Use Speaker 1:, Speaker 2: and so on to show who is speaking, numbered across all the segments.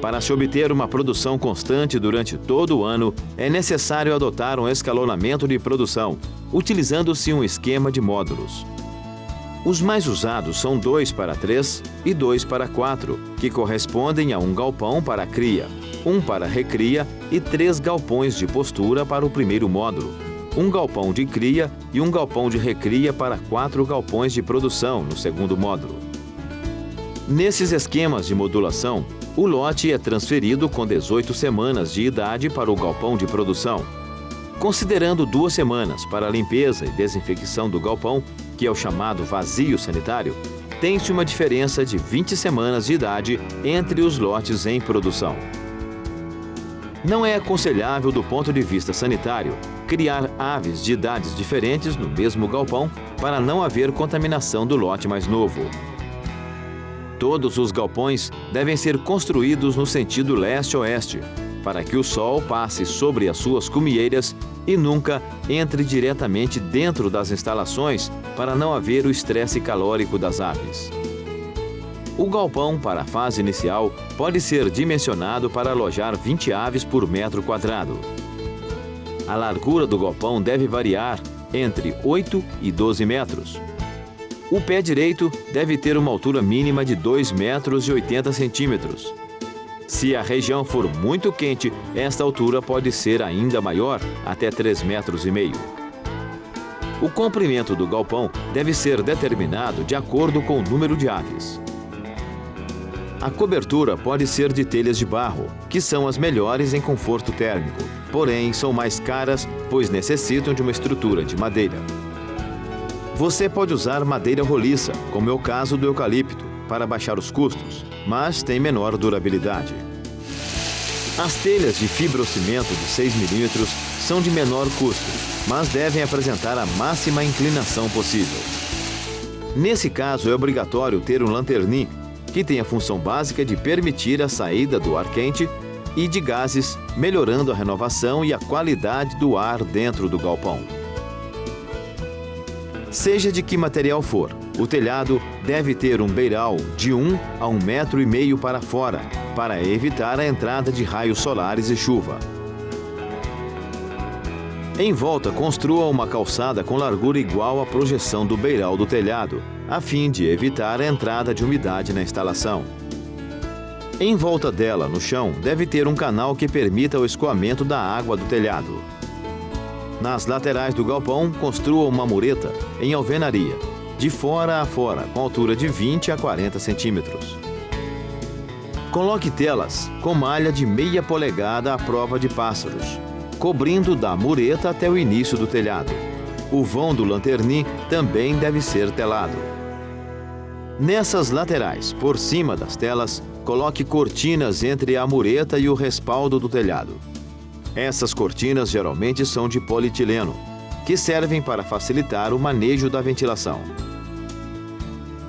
Speaker 1: Para se obter uma produção constante durante todo o ano, é necessário adotar um escalonamento de produção, utilizando-se um esquema de módulos. Os mais usados são 2:3 e 2:4, que correspondem a um galpão para cria, um para recria e 3 galpões de postura para o primeiro módulo, um galpão de cria e um galpão de recria para 4 galpões de produção no segundo módulo. Nesses esquemas de modulação, o lote é transferido com 18 semanas de idade para o galpão de produção. Considerando 2 semanas para a limpeza e desinfecção do galpão, que é o chamado vazio sanitário, tem-se uma diferença de 20 semanas de idade entre os lotes em produção. Não é aconselhável, do ponto de vista sanitário, criar aves de idades diferentes no mesmo galpão para não haver contaminação do lote mais novo. Todos os galpões devem ser construídos no sentido leste-oeste, para que o sol passe sobre as suas cumieiras e nunca entre diretamente dentro das instalações para não haver o estresse calórico das aves. O galpão, para a fase inicial, pode ser dimensionado para alojar 20 aves por metro quadrado. A largura do galpão deve variar entre 8 e 12 metros. O pé direito deve ter uma altura mínima de 2,80 metros. Se a região for muito quente, esta altura pode ser ainda maior, até 3,5 metros. O comprimento do galpão deve ser determinado de acordo com o número de aves. A cobertura pode ser de telhas de barro, que são as melhores em conforto térmico, porém são mais caras, pois necessitam de uma estrutura de madeira. Você pode usar madeira roliça, como é o caso do eucalipto, para baixar os custos, mas tem menor durabilidade. As telhas de fibrocimento de 6 mm são de menor custo, mas devem apresentar a máxima inclinação possível. Nesse caso, é obrigatório ter um lanternim, que tem a função básica de permitir a saída do ar quente e de gases, melhorando a renovação e a qualidade do ar dentro do galpão. Seja de que material for, o telhado deve ter um beiral de 1 a 1,5 metros para fora, para evitar a entrada de raios solares e chuva. Em volta, construa uma calçada com largura igual à projeção do beiral do telhado, a fim de evitar a entrada de umidade na instalação. Em volta dela, no chão, deve ter um canal que permita o escoamento da água do telhado. Nas laterais do galpão, construa uma mureta em alvenaria, de fora a fora, com altura de 20 a 40 centímetros. Coloque telas com malha de meia polegada à prova de pássaros, cobrindo da mureta até o início do telhado. O vão do lanternim também deve ser telado. Nessas laterais, por cima das telas, coloque cortinas entre a mureta e o respaldo do telhado. Essas cortinas geralmente são de polietileno, que servem para facilitar o manejo da ventilação.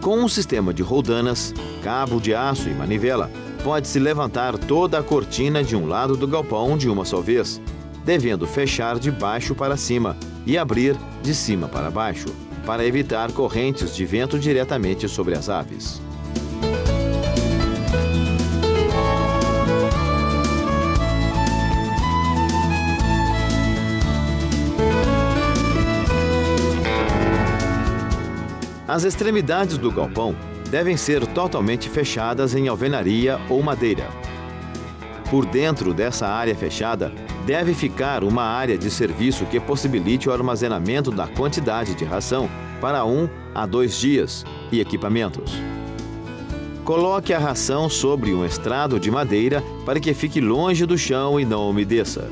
Speaker 1: Com um sistema de roldanas, cabo de aço e manivela, pode-se levantar toda a cortina de um lado do galpão de uma só vez, devendo fechar de baixo para cima e abrir de cima para baixo, para evitar correntes de vento diretamente sobre as aves. As extremidades do galpão devem ser totalmente fechadas em alvenaria ou madeira. Por dentro dessa área fechada, deve ficar uma área de serviço que possibilite o armazenamento da quantidade de ração para 1 a 2 dias e equipamentos. Coloque a ração sobre um estrado de madeira para que fique longe do chão e não umedeça.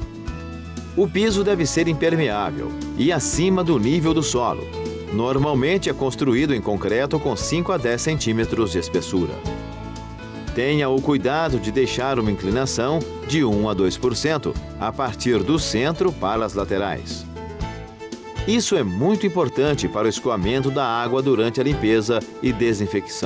Speaker 1: O piso deve ser impermeável e acima do nível do solo. Normalmente é construído em concreto com 5 a 10 centímetros de espessura. Tenha o cuidado de deixar uma inclinação de 1 a 2% a partir do centro para as laterais. Isso é muito importante para o escoamento da água durante a limpeza e desinfecção.